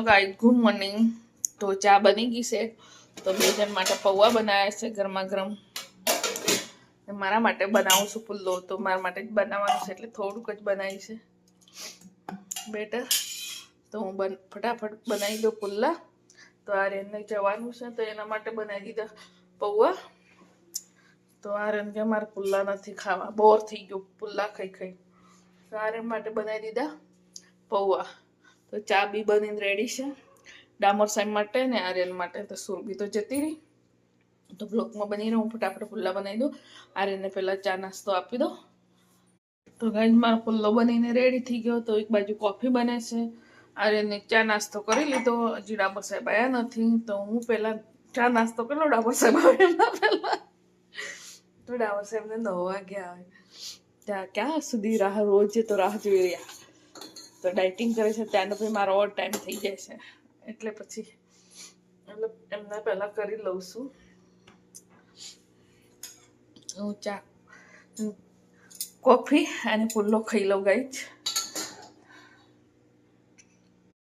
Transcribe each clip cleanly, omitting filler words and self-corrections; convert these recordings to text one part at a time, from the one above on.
Guys good morning. તો ચા બની ગઈ છે, તો બે જણ માટે પૌવા બનાવ્યા છે ગરમા ગરમ। મારા માટે બનાવું છું પુલ્લો, તો મારા માટે જ બનાવવાનું છે એટલે થોડુંક જ બનાવી છે બેટર। તો હું ફટાફટ બનાવી દઉં પુલ્લા। તો આ રેનને જવાનું છે તો એના માટે બનાવી દીધા પૌવા। તો આ રેન કે મારે પુલ્લા નથી ખાવા, બોર થઈ ગયું પુલ્લા ખાઈ ખાઈ, તો આ રેન માટે બનાવી દીધા પૌવા। તો ચા બી બનીને રેડી છે ડામર સાહેબ માટે ને આર્યન માટે। તો સુરભી તો જતી રહી, તો બ્લોકમાં બની રહું, ફટાફટ પુલ્લા બનાવી દઉં। આર્યનને પહેલાં ચા નાસ્તો આપી દો। તો ગાઈસ મારો પુલ્લો બનીને રેડી થઈ ગયો। તો એક બાજુ કોફી બને છે, આર્યનને ચા નાસ્તો કરી લીધો, હજી ડામર સાહેબ આવ્યા નથી। તો હું પહેલાં ચા નાસ્તો કરી લો, ડામર સાહેબ આવે એના પહેલાં। તો ડામર સાહેબને 9 વાગ્યા આવે, ત્યાં ક્યાં સુધી રાહ, રોજ તો રાહ જોઈ રહ્યા। તો ડાયટિંગ કરે છે ત્યાંનો ભાઈ મારો ઓર ટાઈમ થઈ જાય છે, એટલે પછી મતલબ એમને પહેલાં કરી લઉં છું। હું ચા કોફી અને પુલ્લો ખાઈ લઉં ગાઈસ।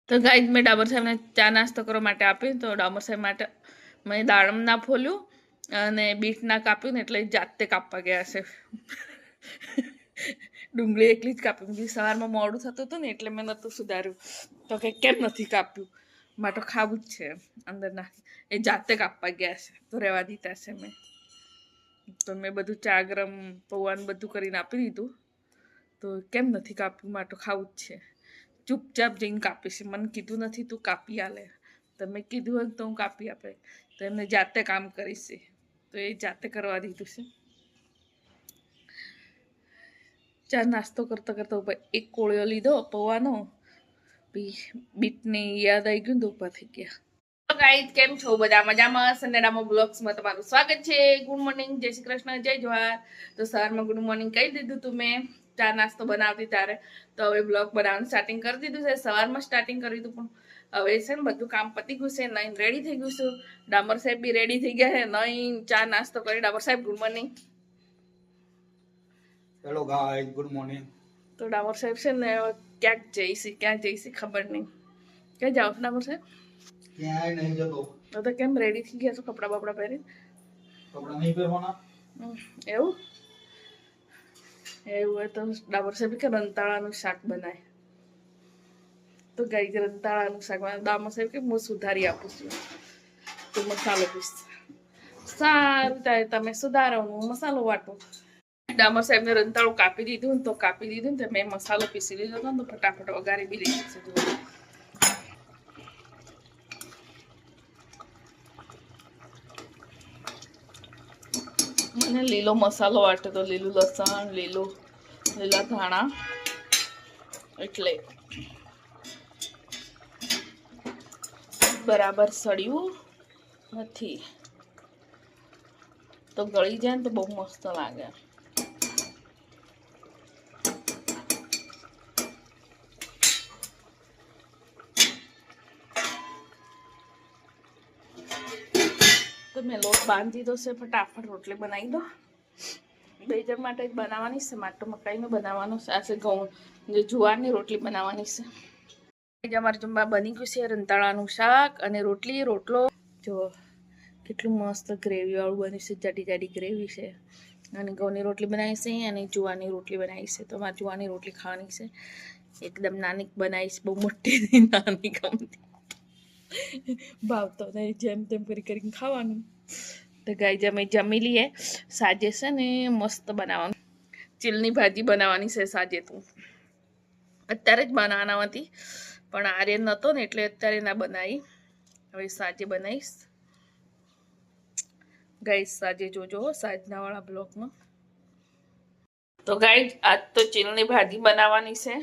તો ગાઈસ મેં ડાબર સાહેબને ચા નાસ્તો કરવા માટે આપી। તો ડાબર સાહેબ માટે મેં દાડમ ના ફોલ્યું અને બીટ ના કાપ્યું ને, એટલે જાતે કાપવા ગયા છે। ડુંગળી એકલી જ કાપી દીધી, સવારમાં મોડું થતું હતું ને એટલે મેં નહોતું સુધાર્યું। તો કે કેમ નથી કાપ્યું, મારે તો ખાવું જ છે અંદર નાખી, એ જાતે કાપવા ગયા છે તો રહેવા દીધા છે મેં। તો મેં બધું ચા ગરમ પૌવાનું બધું કરીને આપી દીધું। તો કેમ નથી કાપ્યું, મારે તો ખાવું જ છે, ચૂપચાપ જઈને કાપીશ, મને કીધું નથી તું કાપી આલે, તમે કીધું હોય તો હું કાપી આપે। તો એમને જાતે કામ કરીશ, તો એ જાતે કરવા દીધું છે। ચા નાસ્તો કરતાં કરતાં ઉપર એક કોળિયો લીધો પૌવાનો, બીટને યાદ આવી ગયું તો ઊભા થઈ ગયા। તો ગાઈસ કેમ છો બધા, મજામાં? સંદેડામાં બ્લોગ્સમાં તમારું સ્વાગત છે। ગુડ મોર્નિંગ, જય શ્રી કૃષ્ણ, જય જવાહર। તો સવારમાં ગુડ મોર્નિંગ કહી દીધું તું મેં ચા નાસ્તો બનાવતી ત્યારે, તો હવે બ્લોગ બનાવવાનું સ્ટાર્ટિંગ કરી દીધું છે। સવારમાં સ્ટાર્ટિંગ કરી દીધું, પણ હવે છે ને બધું કામ પતી ગયું છે, નહીં રેડી થઈ ગયું છું, ડામર સાહેબ બી રેડી થઈ ગયા છે, નહીં ચા નાસ્તો કરી। ડામર સાહેબ good morning. Hello guys good morning. તો ડામર સાહેબ છે ને ક્યાં જઈશી ખબર નહીં, ક્યાં જાઓ ડામર સાહેબ? ક્યાંય નહીં જતો। તો કેમ રેડી થઈ ગયા છો, કપડા બપડા પહેરી? કપડા નહીં પહેરવાના। એવું હોય તો ડાબર સાહેબ કે રંતાળાનું શાક બનાય। તો ગાઈ રંતાળાનું શાક બનાવે, ડામર સાહેબ કે હું સુધારી આપું છું, તો મસાલો પીસ સારું થાય, તમે સુધારો હું મસાલો વાટું। ડામર સાહેબને રંતાળું કાપી દીધું ને, તો કાપી દીધું ને તો મેં મસાલો પીસી લીધો હતો ને, તો ફટાફટ વઘારી બી લીધી છે। મને લીલો મસાલો વાટે, તો લીલું લસણ, લીલા ધાણા, એટલે બરાબર સળ્યું નથી, તો ગળી જાય ને તો બહુ મસ્ત લાગે। તો મેં લોટ બાંધી દીધો છે, ફટાફટ રોટલી બનાવી દો। બે જણ માટે જ બનાવવાની છે, માટો મકાઈનું બનાવવાનું છે, આ છે ઘઉં જે જુવારની રોટલી બનાવવાની છે। અમારે જમવા બની ગયું છે રંતાળાનું શાક અને રોટલી, રોટલો જો કેટલું મસ્ત ગ્રેવીવાળું બન્યું છે, જાડી જાડી ગ્રેવી છે। અને ઘઉંની રોટલી બનાવી છે અને જુવારની રોટલી બનાવી છે। તો મારે જુવારની રોટલી ખાવાની છે, એકદમ નાની બનાવીશ, બહુ મોટી નાની ગમતી, ભાવતો નહીં, જેમ તેમ કરીને ખાવાનું। તો ગાઈ અમે જમી લઈએ। સાંજે છે ને મસ્ત બનાવવાનું, ચીલની ભાજી બનાવવાની છે સાંજે। તો અત્યારે જ બનાવવાના હતી, પણ આર્યન નહોતો ને એટલે અત્યારે ના બનાવી, હવે સાંજે બનાવીશ ગાઈસ। સાંજે જોજો સાંજના વાળા બ્લોગમાં। તો ગાઈસ આજ તો ચીલની ભાજી બનાવવાની છે,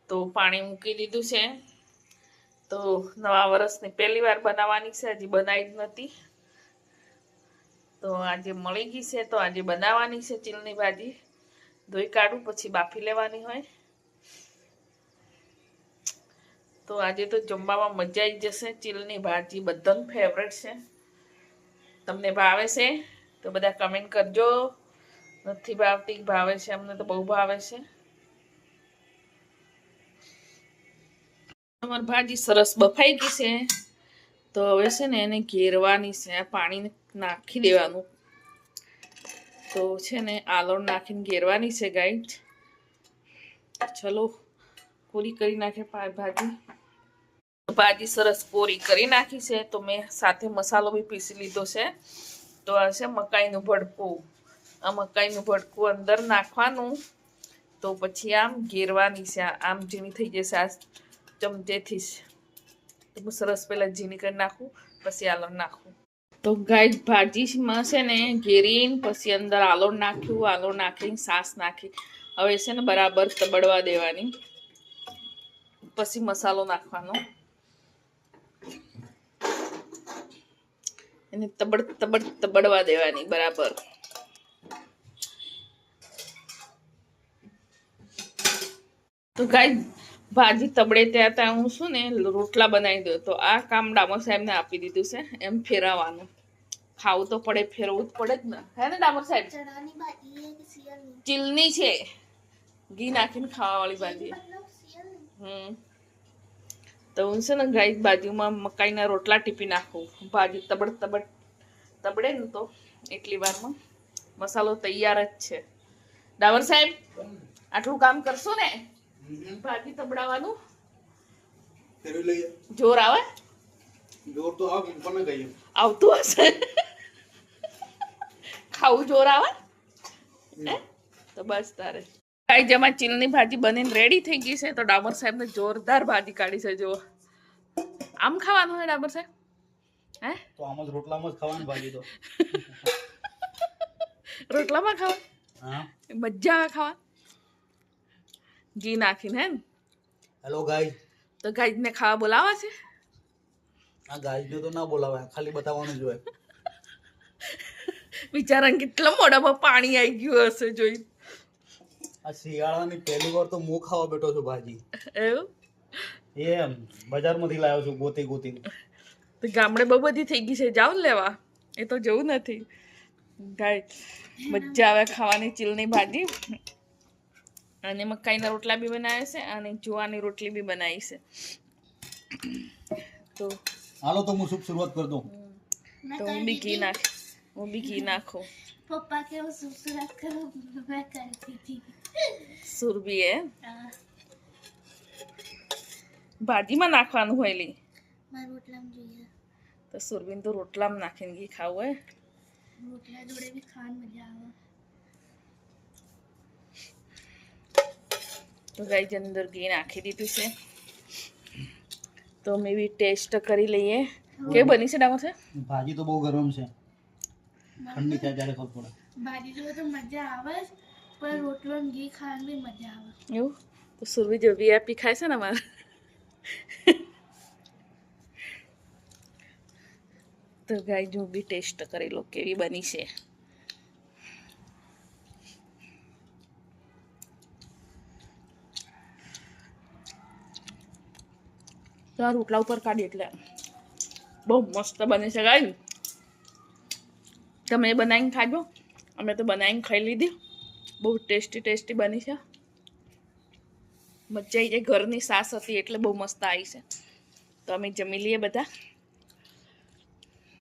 તો પાણી મૂકી દીધું છે। તો નવા વર્ષની પહેલી વાર બનાવવાની છે, હજી બનાવી જ નથી, તો આજે મળી ગઈ છે, તો આજે બનાવવાની છે ચીલની ભાજી। ધોઈ કાઢું પછી બાફી લેવાની હોય। તો આજે તો જમવામાં મજા આવી જશે, ચીલની ભાજી બધાનું ફેવરેટ છે। તમને ભાવે છે તો બધા કમેન્ટ કરજો, નથી ભાવતી ભાવે છે, અમને તો બહુ ભાવે છે। અમારી ભાજી સરસ બફાઈ ગઈ છે. તો હવે છે ને એને ઘેરવાની છે. આ પાણી નાખી દેવાનું. તો છે ને આલોણ નાખીને ઘેરવાની છે ગાઈડ. ચલો પૂરી કરી નાખે ભાજી. ભાજી સરસ પૂરી કરી નાખી છે. તો મેં સાથે મસાલો બી પીસી લીધો છે. તો આ છે મકાઈનું ભડકું. આ મકાઈનું ભડકું અંદર નાખવાનું. તો પછી આમ ઘેરવાની છે. આમ ઝીણી થઈ જશે આ ચમચેથી જ. તો હું સરસ પહેલાં ઝીણી કરી નાખું, પછી આલોણ નાખું. તો ગાઈડ ભાજીમાં છે ને ઘેરીને પછી અંદર આલોણ નાખ્યું. આલોણ નાખીને સાસ નાખી. હવે છે ને બરાબર તબડવા દેવાની. પછી મસાલો નાખવાનો. એને તબડવા દેવાની બરાબર. તો ગાઈડ ભાજી તબડે ત્યાં હું શું ને રોટલા બનાવી દઉં. તો આ કામ ડામોર સાહેબને આપી દીધું છે. એમ ફેરવવાનું. ખાવું તો પડે, ફેરવવું જ પડે જ ને. હે ને ડામોર સાહેબ? ચીલની છે, ઘી નાખીને ખાવાવાળી ભાજી. તો હું છે ને ગાય બાજુમાં મકાઈના રોટલા ટીપી નાખું. ભાજી તબડે ને તો એટલી વારમાં મસાલો તૈયાર જ છે. ડામોર સાહેબ આટલું કામ કરશો ને? ભાજી તબડાવાનું ફેરવી લઈએ. જોર આવે? જોર તો આવે પણ કહીએ આવતું હશે. ખાવું જોર આવે તો બસ તારે. ગાઈ જેમાં ચીલની ભાજી બનીને રેડી થઈ ગઈ છે. તો ડામોર સાહેબને જોરદાર ભાજી કાઢી છે. જો આમ ખાવાનું હોય ડામોર સાહેબ? હે તો આમ જ રોટલામાં જ ખાવાની ભાજી તો. રોટલામાં ખાવા? હા, મજા આવે ખાવા ઘી નાખીને. હે હેલો ગાઈસ. તો ગાઈને ખાવા બોલાવા છે? આ ગાઈસને તો ના બોલાવે, ખાલી બતાવવાનું જ હોય. બિચારાને કેટલા મોઢામાં પાણી આવી ગયું હશે જોઈ. આ શિયાળાની પહેલી વાર તો હું ખાવા બેઠો છું ભાજી. એવું? એમ બજારમાંથી લાવ્યો છું ગોતી. તો ગામડે બહુ બધી થઈ ગઈ છે. જાઓ ને લેવા. એ તો જવું નથી. ગાય મજા આવે ખાવાની ચીલની ભાજી. અને મકાઈના રોટલા બી બનાવે છે અને જુવાની રોટલી બી બનાવી છે. તો હાલો તો હું શુભ શરૂઆત કરી દઉં. તો હું બી ઘી નાખું. પપ્પા કે શુભ કરો, મેં કરતી હતી. સુરભી એ ભાજીમાં નાખવાનું હોય લી. મારા રોટલામાં જોઈએ. તો સુરભીને તો રોટલામાં નાખીને ઘી ખાવું હોય. રોટલા જોડે બી ખાવાની મજા આવે. તો ગાઈ અંદર ઘી નાખી દીધું છે. તો અમે બી ટેસ્ટ કરી લઈએ કેવી બની છે ડામોર છે. ભાજી તો બહુ ગરમ છે, ઠંડી થાય ત્યારે ખબર પડે. ભાજી જોડે તો મજા આવે જ, પણ રોટલો ને ઘી ખાવાની બી મજા આવે. એવું? તો સુરભી જો વીઆઈપી ખાય છે ને અમારે. તો ગાય જો બી ટેસ્ટ કરી લો કેવી બની છે. તો આ રોટલા ઉપર કાઢી એટલે બહુ મસ્ત બને છે ગાય. તમે બનાવીને ખાજો. અમે તો બનાવીને ખાઈ લીધી. બહુ ટેસ્ટી બની છે. મજા આવી જાય. ઘરની સાસ હતી એટલે બહુ મસ્ત આવી છે. તો અમે જમી લઈએ બધા.